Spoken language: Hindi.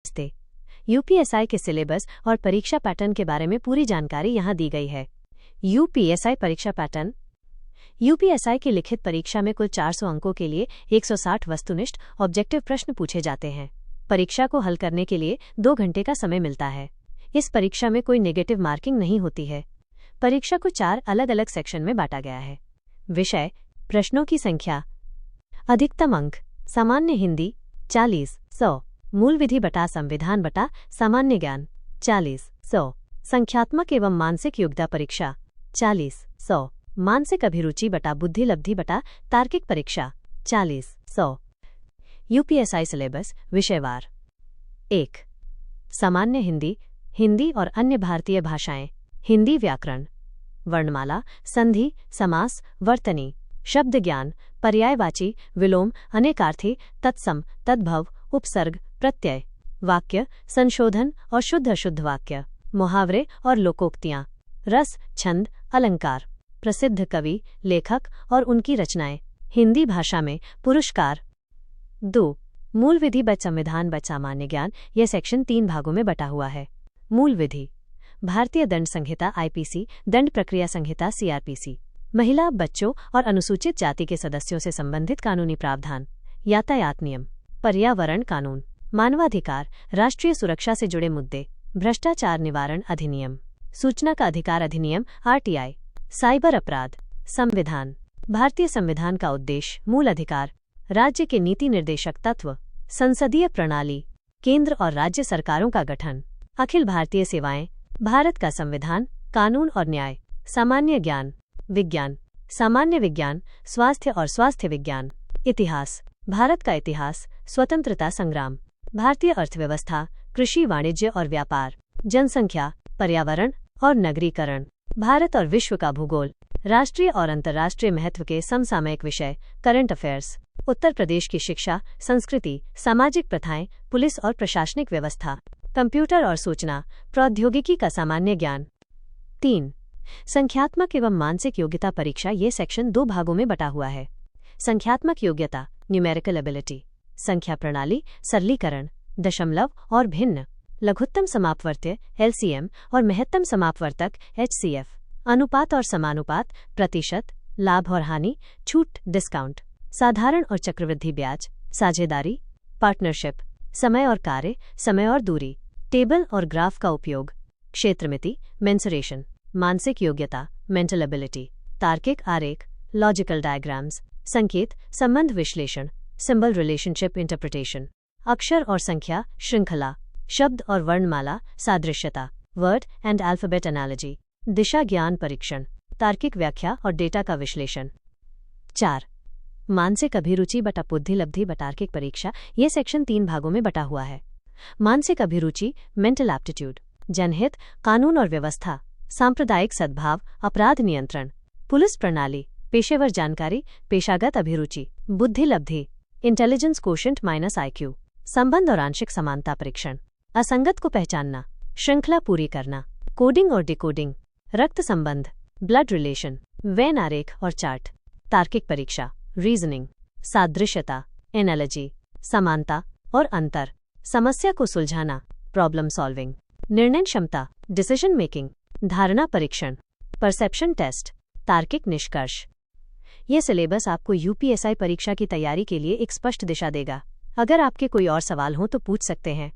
नमस्ते। यूपीएसआई के सिलेबस और परीक्षा पैटर्न के बारे में पूरी जानकारी यहाँ दी गई है। यूपीएसआई परीक्षा पैटर्न। यूपीएसआई की लिखित परीक्षा में कुल 400 अंकों के लिए 160 वस्तुनिष्ठ ऑब्जेक्टिव प्रश्न पूछे जाते हैं। परीक्षा को हल करने के लिए 2 घंटे का समय मिलता है। इस परीक्षा में कोई नेगेटिव मार्किंग नहीं होती है। परीक्षा को 4 अलग अलग सेक्शन में बांटा गया है। विषय, प्रश्नों की संख्या, अधिकतम अंक, सामान्य हिंदी 40, 100, मूल विधि बटा संविधान बटा सामान्य ज्ञान 40, 100, संख्यात्मक एवं मानसिक योग्यता परीक्षा 40, 100, मानसिक अभिरुचि बटा बुद्धि लब्धि बटा तार्किक परीक्षा 40, 100। यूपीएसआई सिलेबस विषयवार। 1. सामान्य हिंदी, हिंदी और अन्य भारतीय भाषाएं, हिंदी व्याकरण, वर्णमाला, संधि, समास, वर्तनी, शब्द ज्ञान, पर्यायवाची, विलोम, अनेकार्थी, तत्सम, तद्भव, उपसर्ग, प्रत्यय, वाक्य, संशोधन और शुद्ध अशुद्ध वाक्य, मुहावरे और लोकोक्तियां, रस, छंद, अलंकार, प्रसिद्ध कवि, लेखक और उनकी रचनाएं, हिंदी भाषा में पुरस्कार। 2. मूल विधि बच संविधान बच सामान्य ज्ञान। यह सेक्शन 3 भागों में बटा हुआ है। मूल विधि, भारतीय दंड संहिता आईपीसी, दंड प्रक्रिया संहिता सीआरपीसी, महिला, बच्चों और अनुसूचित जाति के सदस्यों से संबंधित कानूनी प्रावधान, यातायात नियम, पर्यावरण कानून, मानवाधिकार, राष्ट्रीय सुरक्षा से जुड़े मुद्दे, भ्रष्टाचार निवारण अधिनियम, सूचना का अधिकार अधिनियम आरटीआई, साइबर अपराध, संविधान, भारतीय संविधान का उद्देश्य, मूल अधिकार, राज्य के नीति निर्देशक तत्व, संसदीय प्रणाली, केंद्र और राज्य सरकारों का गठन, अखिल भारतीय सेवाएं, भारत का संविधान, कानून और न्याय, सामान्य ज्ञान, विज्ञान, सामान्य विज्ञान, स्वास्थ्य और स्वास्थ्य विज्ञान, इतिहास, भारत का इतिहास, स्वतंत्रता संग्राम, भारतीय अर्थव्यवस्था, कृषि, वाणिज्य और व्यापार, जनसंख्या, पर्यावरण और नगरीकरण, भारत और विश्व का भूगोल, राष्ट्रीय और अंतर्राष्ट्रीय महत्व के समसामयिक विषय, करंट अफेयर्स, उत्तर प्रदेश की शिक्षा, संस्कृति, सामाजिक प्रथाएं, पुलिस और प्रशासनिक व्यवस्था, कंप्यूटर और सूचना प्रौद्योगिकी का सामान्य ज्ञान। 3. संख्यात्मक एवं मानसिक योग्यता परीक्षा। ये सेक्शन 2 भागों में बटा हुआ है। संख्यात्मक योग्यता, न्यूमेरिकल एबिलिटी, संख्या प्रणाली, सरलीकरण, दशमलव और भिन्न, लघुत्तम समापवर्त्य एलसीएम और महत्तम समापवर्तक एचसीएफ, अनुपात और समानुपात, प्रतिशत, लाभ और हानि, छूट, डिस्काउंट, साधारण और चक्रवृद्धि ब्याज, साझेदारी, पार्टनरशिप, समय और कार्य, समय और दूरी, टेबल और ग्राफ का उपयोग, क्षेत्रमिति, मेंसुरेशन, मानसिक योग्यता, मेंटल एबिलिटी, तार्किक आरेख, लॉजिकल डायग्राम्स, संकेत, संबंध विश्लेषण, सिंबल रिलेशनशिप इंटरप्रिटेशन, अक्षर और संख्या श्रृंखला, शब्द और वर्णमाला सादृश्यता, वर्ड एंड अल्फाबेट एनालॉजी, दिशा ज्ञान परीक्षण, तार्किक व्याख्या और डेटा का विश्लेषण। 4. मानसिक अभिरुचि बटा बुद्धि लब्धि बटार्किक परीक्षा। यह सेक्शन 3 भागों में बटा हुआ है। मानसिक अभिरुचि, मेंटल एप्टीट्यूड, जनहित, कानून और व्यवस्था, सांप्रदायिक सद्भाव, अपराध नियंत्रण, पुलिस प्रणाली, पेशेवर जानकारी, पेशागत अभिरुचि, बुद्धि लब्धि, इंटेलिजेंस कोशेंट माइनस आईक्यू, संबंध और आंशिक समानता परीक्षण, असंगत को पहचानना, श्रृंखला पूरी करना, कोडिंग और डिकोडिंग, रक्त संबंध, ब्लड रिलेशन, वेन आरेख और चार्ट, तार्किक परीक्षा, रीजनिंग, सादृश्यता, एनालॉजी, समानता और अंतर, समस्या को सुलझाना, प्रॉब्लम सॉल्विंग, निर्णय क्षमता, डिसीजन मेकिंग, धारणा परीक्षण, परसेप्शन टेस्ट, तार्किक निष्कर्ष। यह सिलेबस आपको यूपीएसआई परीक्षा की तैयारी के लिए एक स्पष्ट दिशा देगा। अगर आपके कोई और सवाल हो तो पूछ सकते हैं।